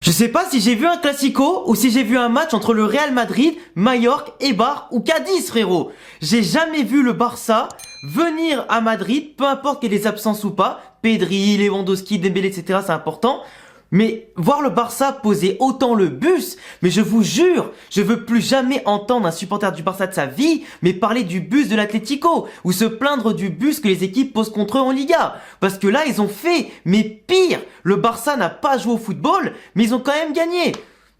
Je sais pas si j'ai vu un Classico ou si j'ai vu un match entre le Real Madrid, Mallorca, Eibar ou Cadiz, frérot. J'ai jamais vu le Barça venir à Madrid, peu importe qu'il y ait des absences ou pas. Pedri, Lewandowski, Dembélé, etc. c'est important. Mais voir le Barça poser autant le bus, mais je vous jure, je veux plus jamais entendre un supporter du Barça de sa vie, mais parler du bus de l'Atlético, ou se plaindre du bus que les équipes posent contre eux en Liga. Parce que là, ils ont fait, mais pire, le Barça n'a pas joué au football, mais ils ont quand même gagné.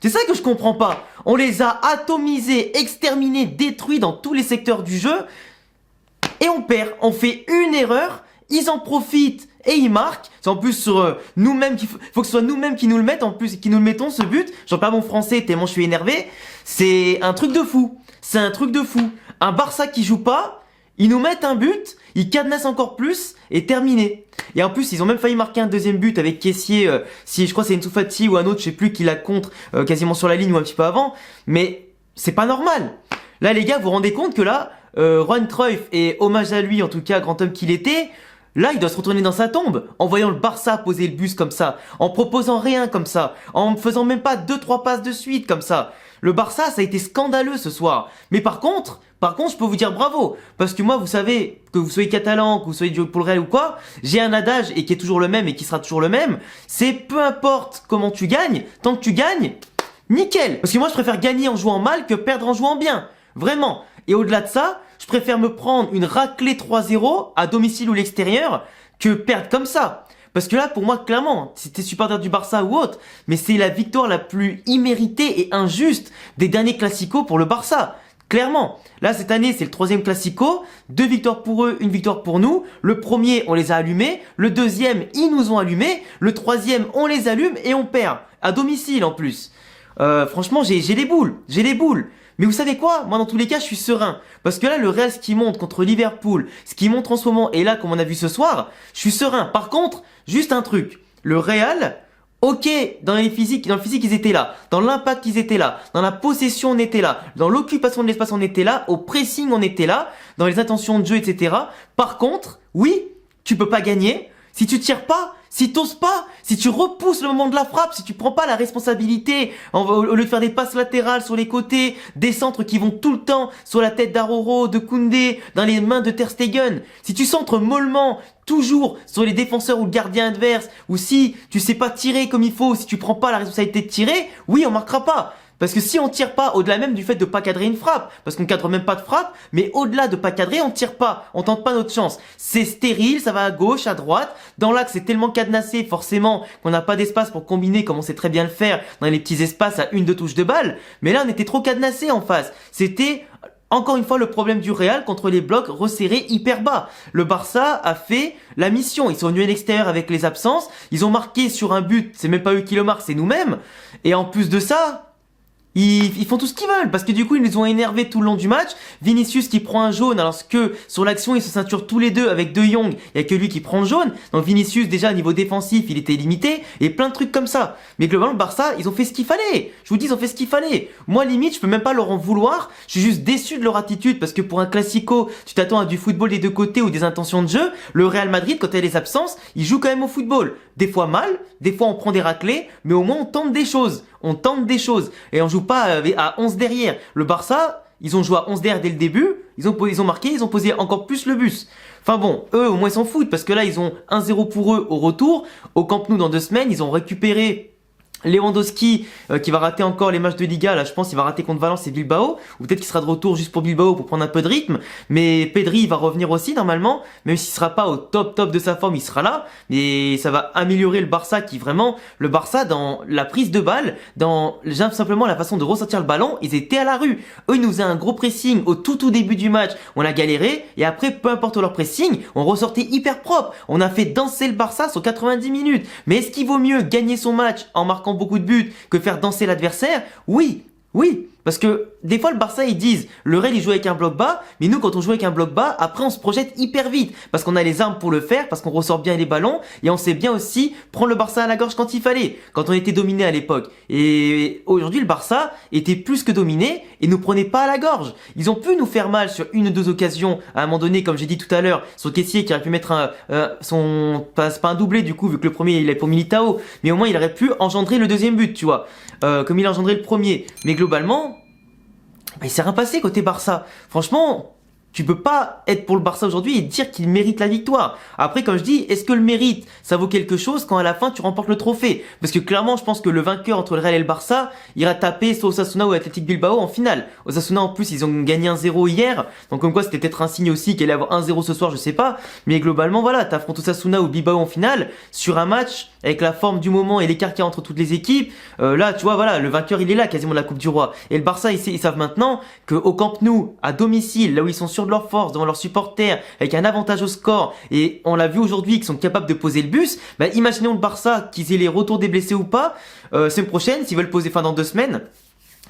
C'est ça que je comprends pas. On les a atomisés, exterminés, détruits dans tous les secteurs du jeu, et on perd. On fait une erreur, ils en profitent et ils marquent. C'est en plus sur nous-mêmes qu'il faut que ce soit nous-mêmes qui nous le mettent, en plus qui nous le mettons ce but. J'en perds mon français tellement je suis énervé. C'est un truc de fou. C'est un truc de fou. Un Barça qui joue pas, ils nous mettent un but, ils cadenassent encore plus et terminé. Et en plus, ils ont même failli marquer un deuxième but avec Kessié, si je crois c'est Ansu Fati ou un autre, je sais plus qui la contre quasiment sur la ligne ou un petit peu avant, mais c'est pas normal. Là les gars, vous vous rendez compte que là Johan Cruyff, et hommage à lui en tout cas, grand homme qu'il était, là il doit se retourner dans sa tombe en voyant le Barça poser le bus comme ça, en proposant rien comme ça, en faisant même pas 2-3 passes de suite comme ça. Le Barça, ça a été scandaleux ce soir. Mais par contre, je peux vous dire bravo. Parce que moi, vous savez, que vous soyez catalan, que vous soyez pour le Real ou quoi, j'ai un adage, et qui est toujours le même, et qui sera toujours le même, c'est peu importe comment tu gagnes, tant que tu gagnes, nickel. Parce que moi, je préfère gagner en jouant mal que perdre en jouant bien. Vraiment. Et au-delà de ça, je préfère me prendre une raclée 3-0 à domicile ou l'extérieur que perdre comme ça. Parce que là, pour moi, clairement, si t'es supporter du Barça ou autre, mais c'est la victoire la plus imméritée et injuste des derniers Classicos pour le Barça. Clairement. Là, cette année, c'est le 3e Classico. 2 victoires pour eux, 1 victoire pour nous. Le premier, on les a allumés. Le deuxième, ils nous ont allumés. Le 3e, on les allume et on perd. À domicile, en plus. Franchement, j'ai les boules. J'ai les boules. Mais vous savez quoi? Moi, dans tous les cas, je suis serein. Parce que là, le Real, ce qui monte contre Liverpool, ce qui montre en ce moment, et là, comme on a vu ce soir, je suis serein. Par contre, juste un truc. Le Real, ok, dans le physique, ils étaient là. Dans l'impact, ils étaient là. Dans la possession, on était là. Dans l'occupation de l'espace, on était là. Au pressing, on était là. Dans les intentions de jeu, etc. Par contre, oui, tu peux pas gagner. Si tu tires pas, si t'oses pas, si tu repousses le moment de la frappe, si tu prends pas la responsabilité, au lieu de faire des passes latérales sur les côtés, des centres qui vont tout le temps sur la tête d'Aroro, de Koundé, dans les mains de Ter Stegen, si tu centres mollement, toujours sur les défenseurs ou le gardien adverse, ou si tu sais pas tirer comme il faut, si tu prends pas la responsabilité de tirer, oui, on marquera pas. Parce que si on tire pas, au-delà même du fait de pas cadrer une frappe, parce qu'on cadre même pas de frappe, mais au-delà de pas cadrer, on tire pas, on tente pas notre chance. C'est stérile, ça va à gauche, à droite. Dans l'axe, c'est tellement cadenassé, forcément, qu'on n'a pas d'espace pour combiner comme on sait très bien le faire dans les petits espaces à 1-2 touches de balle. Mais là, on était trop cadenassé en face. C'était encore une fois le problème du Real contre les blocs resserrés hyper bas. Le Barça a fait la mission. Ils sont venus à l'extérieur avec les absences. Ils ont marqué sur un but. C'est même pas eux qui le marquent, c'est nous-mêmes. Et en plus de ça, ils font tout ce qu'ils veulent parce que du coup ils les ont énervés tout le long du match. Vinicius qui prend un jaune alors que sur l'action ils se ceinturent tous les deux avec De Jong, il y a que lui qui prend le jaune. Donc Vinicius déjà au niveau défensif il était limité et plein de trucs comme ça. Mais globalement le Barça ils ont fait ce qu'il fallait. Je vous dis ils ont fait ce qu'il fallait. Moi limite je peux même pas leur en vouloir. Je suis juste déçu de leur attitude parce que pour un Classico tu t'attends à du football des deux côtés ou des intentions de jeu. Le Real Madrid quand il y a les absences il joue quand même au football. Des fois mal, des fois on prend des raclées, mais au moins on tente des choses. On tente des choses. Et on joue pas à 11 derrière. Le Barça, ils ont joué à 11 derrière dès le début. Ils ont marqué, ils ont posé encore plus le bus. Enfin bon, eux au moins ils s'en foutent. Parce que là ils ont 1-0 pour eux au retour. Au Camp Nou dans 2 semaines, ils ont récupéré Lewandowski qui va rater encore les matchs de Liga. Là je pense qu'il va rater contre Valence et Bilbao. Ou peut-être qu'il sera de retour juste pour Bilbao pour prendre un peu de rythme. Mais Pedri il va revenir aussi normalement. Même s'il sera pas au top de sa forme, il sera là. Mais ça va améliorer le Barça qui vraiment... Le Barça dans la prise de balle, dans simplement la façon de ressortir le ballon, ils étaient à la rue. Eux ils nous faisaient un gros pressing au tout début du match. On a galéré et après peu importe leur pressing, on ressortait hyper propre. On a fait danser le Barça sur 90 minutes. Mais est-ce qu'il vaut mieux gagner son match en marquant beaucoup de buts que faire danser l'adversaire? Oui, oui. Parce que des fois le Barça ils disent le Real il joue avec un bloc bas, mais nous quand on joue avec un bloc bas, après on se projette hyper vite parce qu'on a les armes pour le faire, parce qu'on ressort bien les ballons et on sait bien aussi prendre le Barça à la gorge quand il fallait, quand on était dominé à l'époque. Et aujourd'hui le Barça était plus que dominé et nous prenait pas à la gorge. Ils ont pu nous faire mal sur une ou deux occasions à un moment donné, comme j'ai dit tout à l'heure, son caissier qui aurait pu mettre c'est pas un doublé du coup vu que le premier il est pour Militao, mais au moins il aurait pu engendrer le deuxième but, tu vois, comme il a engendré le premier. Mais globalement il s'est rien passé côté Barça. Franchement, tu peux pas être pour le Barça aujourd'hui et dire qu'il mérite la victoire. Après, comme je dis, est-ce que le mérite, ça vaut quelque chose quand à la fin tu remportes le trophée? Parce que clairement, je pense que le vainqueur entre le Real et le Barça ira taper soit Osasuna ou Athletic Bilbao en finale. Osasuna en plus, ils ont gagné 1-0 hier. Donc comme quoi, c'était peut-être un signe aussi qu'il allait avoir 1-0 ce soir, je sais pas. Mais globalement, voilà, t'affrontes Osasuna ou Bilbao en finale sur un match avec la forme du moment et l'écart qu'il y a entre toutes les équipes. Là, tu vois, voilà, le vainqueur, il est là quasiment de la Coupe du Roi. Et le Barça, ils savent maintenant qu'au Camp Nou, à domicile, là où ils sont sûrs de leur force, devant leurs supporters, avec un avantage au score, et on l'a vu aujourd'hui qu'ils sont capables de poser le bus, bah imaginons le Barça, qu'ils aient les retours des blessés ou pas, semaine prochaine, s'ils veulent poser, dans 2 semaines,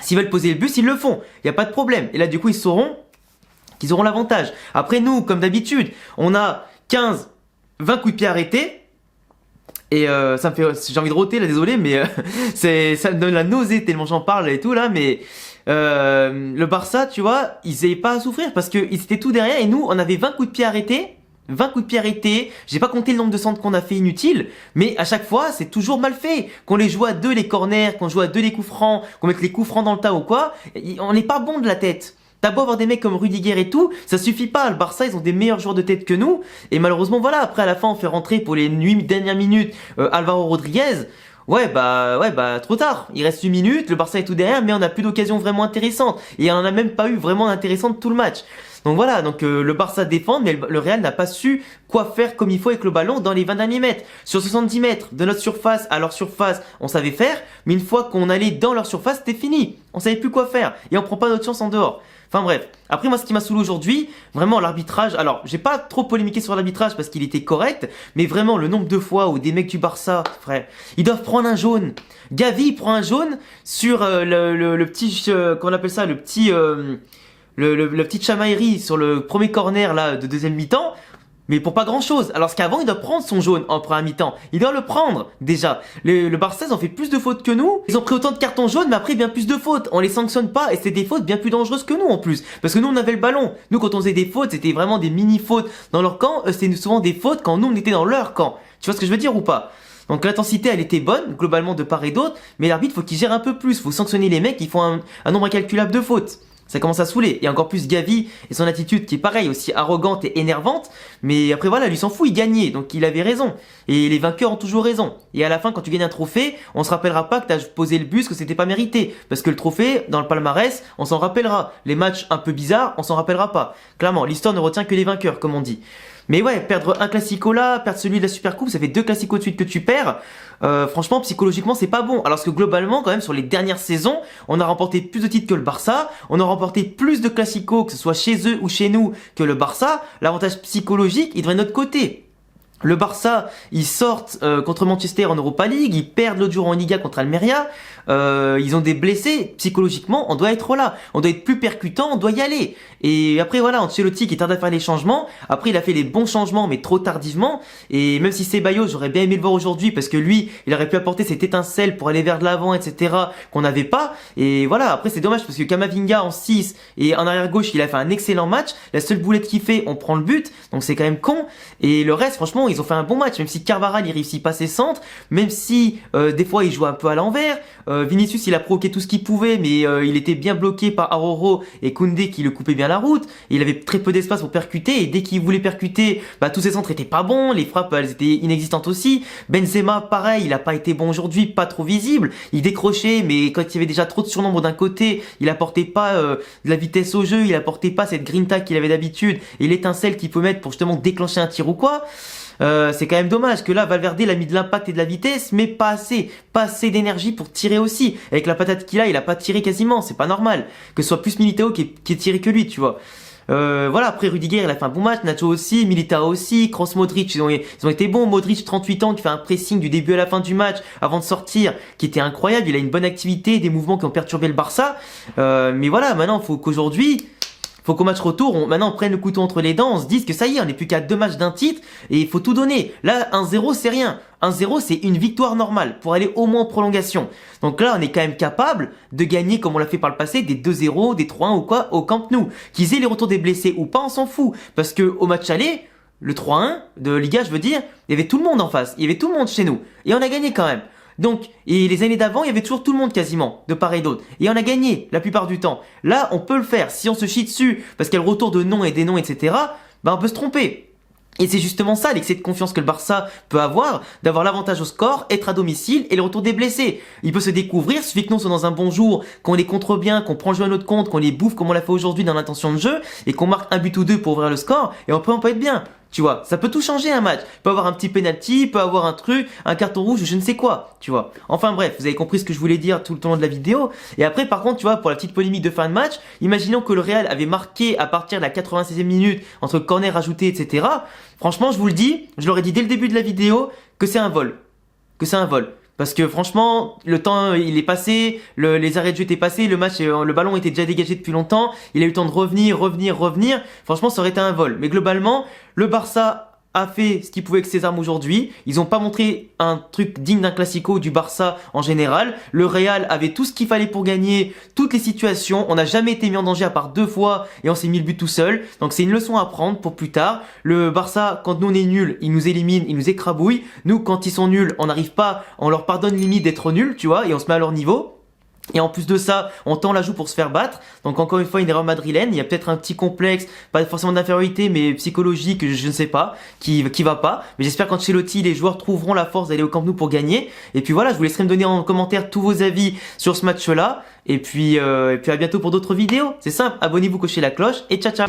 s'ils veulent poser le bus, ils le font. Il n'y a pas de problème. Et là, du coup, ils sauront qu'ils auront l'avantage. Après, nous, comme d'habitude, on a 15, 20 coups de pied arrêtés. Et ça me fait, j'ai envie de rôter là, désolé, mais ça me donne la nausée tellement j'en parle et tout là, mais le Barça, tu vois, ils n'avaient pas à souffrir parce qu'ils étaient tout derrière et nous, on avait 20 coups de pied arrêtés. 20 coups de pied arrêtés, j'ai pas compté le nombre de centres qu'on a fait inutiles, mais à chaque fois, c'est toujours mal fait. Qu'on les joue à 2 les corners, qu'on joue à 2 les coups francs, qu'on mette les coups francs dans le tas ou quoi, on n'est pas bon de la tête. T'as beau avoir des mecs comme Rudiger et tout, ça suffit pas. Le Barça, ils ont des meilleurs joueurs de tête que nous. Et malheureusement, voilà, après à la fin, on fait rentrer pour les 8 dernières minutes Alvaro Rodriguez. Ouais, bah, trop tard. Il reste 8 minutes, le Barça est tout derrière, mais on n'a plus d'occasion vraiment intéressante. Et on en a même pas eu vraiment d'intéressante tout le match. Donc voilà, le Barça défend, mais le Real n'a pas su quoi faire comme il faut avec le ballon dans les 20 derniers mètres. Sur 70 mètres de notre surface à leur surface, on savait faire, mais une fois qu'on allait dans leur surface, c'était fini. On savait plus quoi faire. Et on prend pas notre chance en dehors. Enfin bref, après moi ce qui m'a saoulé aujourd'hui, vraiment l'arbitrage, alors j'ai pas trop polémiqué sur l'arbitrage parce qu'il était correct, mais vraiment le nombre de fois où des mecs du Barça, frère, ils doivent prendre un jaune. Gavi prend un jaune sur le petit, qu'on appelle ça, le petit chamaillerie sur le premier corner là de deuxième mi-temps. Mais pour pas grand chose. Alors qu'avant, il doit prendre son jaune en première mi-temps. Il doit le prendre, déjà. Le Barça, ils ont fait plus de fautes que nous. Ils ont pris autant de cartons jaunes, mais après, bien plus de fautes. On les sanctionne pas, et c'est des fautes bien plus dangereuses que nous, en plus. Parce que nous, on avait le ballon. Nous, quand on faisait des fautes, c'était vraiment des mini-fautes dans leur camp. C'était souvent des fautes quand nous, on était dans leur camp. Tu vois ce que je veux dire ou pas? Donc l'intensité, elle était bonne, globalement, de part et d'autre. Mais l'arbitre, faut qu'il gère un peu plus. Faut sanctionner les mecs qui font un nombre incalculable de fautes. Ça commence à saouler. Et encore plus Gavi et son attitude qui est pareil, aussi arrogante et énervante. Mais après voilà, lui s'en fout, il gagnait. Donc il avait raison. Et les vainqueurs ont toujours raison. Et à la fin, quand tu gagnes un trophée, on se rappellera pas que t'as posé le bus, que c'était pas mérité. Parce que le trophée, dans le palmarès, on s'en rappellera. Les matchs un peu bizarres, on s'en rappellera pas. Clairement, l'histoire ne retient que les vainqueurs, comme on dit. Mais ouais, perdre un classico là, perdre celui de la Supercoupe, ça fait 2 classicos de suite que tu perds. Franchement, psychologiquement, c'est pas bon. Alors que globalement, quand même, sur les dernières saisons, on a remporté plus de titres que le Barça. On a remporté plus de classicos, que ce soit chez eux ou chez nous, que le Barça. L'avantage psychologique, il devrait être de notre côté. Le Barça, ils sortent contre Manchester en Europa League, ils perdent l'autre jour en Liga contre Almeria, ils ont des blessés, psychologiquement, on doit être là, on doit être plus percutant, on doit y aller. Et après voilà, Ancelotti qui tarde à faire les changements, après il a fait les bons changements mais trop tardivement, et même si Ceballos, j'aurais bien aimé le voir aujourd'hui parce que lui, il aurait pu apporter cette étincelle pour aller vers de l'avant, etc., qu'on n'avait pas, et voilà, après c'est dommage parce que Camavinga en 6 et en arrière gauche, il a fait un excellent match, la seule boulette qu'il fait, on prend le but, donc c'est quand même con, et le reste, franchement, ils ont fait un bon match, même si Carvajal il réussit pas ses centres, même si des fois il joue un peu à l'envers, Vinicius il a provoqué tout ce qu'il pouvait, mais il était bien bloqué par Aroro et Koundé qui le coupaient bien la route, et il avait très peu d'espace pour percuter, et dès qu'il voulait percuter, bah tous ses centres étaient pas bons, les frappes elles étaient inexistantes aussi. Benzema pareil, il a pas été bon aujourd'hui, pas trop visible, il décrochait, mais quand il y avait déjà trop de surnombre d'un côté, il apportait pas de la vitesse au jeu, il apportait pas cette grinta qu'il avait d'habitude, et l'étincelle qu'il peut mettre pour justement déclencher un tir ou quoi. C'est quand même dommage que là Valverde il a mis de l'impact et de la vitesse mais pas assez d'énergie pour tirer aussi. Avec la patate qu'il a, il a pas tiré quasiment, c'est pas normal que ce soit plus Militao qui ait tiré que lui, tu vois. Voilà, après Rudiger il a fait un bon match, Nacho aussi, Militao aussi, Kroos, Modric ils ont été bons. Modric 38 ans qui fait un pressing du début à la fin du match avant de sortir qui était incroyable, il a une bonne activité, des mouvements qui ont perturbé le Barça. Mais voilà, maintenant faut qu'au match retour, maintenant on prenne le couteau entre les dents, on se dise que ça y est, on n'est plus qu'à 2 matchs d'un titre et il faut tout donner. Là, 1-0 c'est rien. 1-0 c'est une victoire normale pour aller au moins en prolongation. Donc là, on est quand même capable de gagner comme on l'a fait par le passé, des 2-0, des 3-1 ou quoi au Camp Nou. Qu'ils aient les retours des blessés ou pas, on s'en fout. Parce que au match aller, le 3-1 de Liga, je veux dire, il y avait tout le monde en face, il y avait tout le monde chez nous. Et on a gagné quand même. Donc, et les années d'avant, il y avait toujours tout le monde quasiment, de part et d'autre. Et on a gagné la plupart du temps. Là, on peut le faire. Si on se chie dessus, parce qu'il y a le retour de noms et des noms, etc., ben on peut se tromper. Et c'est justement ça, l'excès de confiance que le Barça peut avoir, d'avoir l'avantage au score, être à domicile et le retour des blessés. Il peut se découvrir, suffit que nous soit dans un bon jour, qu'on les contre bien, qu'on prend le jeu à notre compte, qu'on les bouffe comme on l'a fait aujourd'hui dans l'intention de jeu, et qu'on marque un but ou deux pour ouvrir le score, et après on peut être bien. Tu vois, ça peut tout changer un match. Il peut avoir un petit penalty, il peut avoir un truc, un carton rouge, je ne sais quoi, tu vois. Enfin bref, vous avez compris ce que je voulais dire tout le long de la vidéo. Et après, par contre, tu vois, pour la petite polémique de fin de match, imaginons que le Real avait marqué à partir de la 96e minute, entre corner ajouté, etc. Franchement, je vous le dis, je l'aurais dit dès le début de la vidéo, que c'est un vol. Que c'est un vol. Parce que franchement, le temps il est passé, les arrêts de jeu étaient passés, le match, le ballon était déjà dégagé depuis longtemps, il a eu le temps de revenir. Franchement, ça aurait été un vol. Mais globalement, le Barça a fait ce qu'il pouvait avec ses armes aujourd'hui. Ils n'ont pas montré un truc digne d'un classico du Barça en général. Le Real avait tout ce qu'il fallait pour gagner, toutes les situations. On n'a jamais été mis en danger à part 2 fois et on s'est mis le but tout seul. Donc c'est une leçon à prendre pour plus tard. Le Barça, quand nous on est nuls, ils nous éliminent, ils nous écrabouillent. Nous, quand ils sont nuls, on n'arrive pas, on leur pardonne limite d'être nuls, tu vois, et on se met à leur niveau. Et en plus de ça, on tend la joue pour se faire battre. Donc encore une fois, une erreur madrilène. Il y a peut-être un petit complexe, pas forcément d'infériorité, mais psychologique, je ne sais pas, qui va pas. Mais j'espère qu'Ancelotti, les joueurs trouveront la force d'aller au Camp Nou pour gagner. Et puis voilà, je vous laisserai me donner en commentaire tous vos avis sur ce match-là. Et puis à bientôt pour d'autres vidéos. C'est simple, abonnez-vous, cochez la cloche et ciao ciao.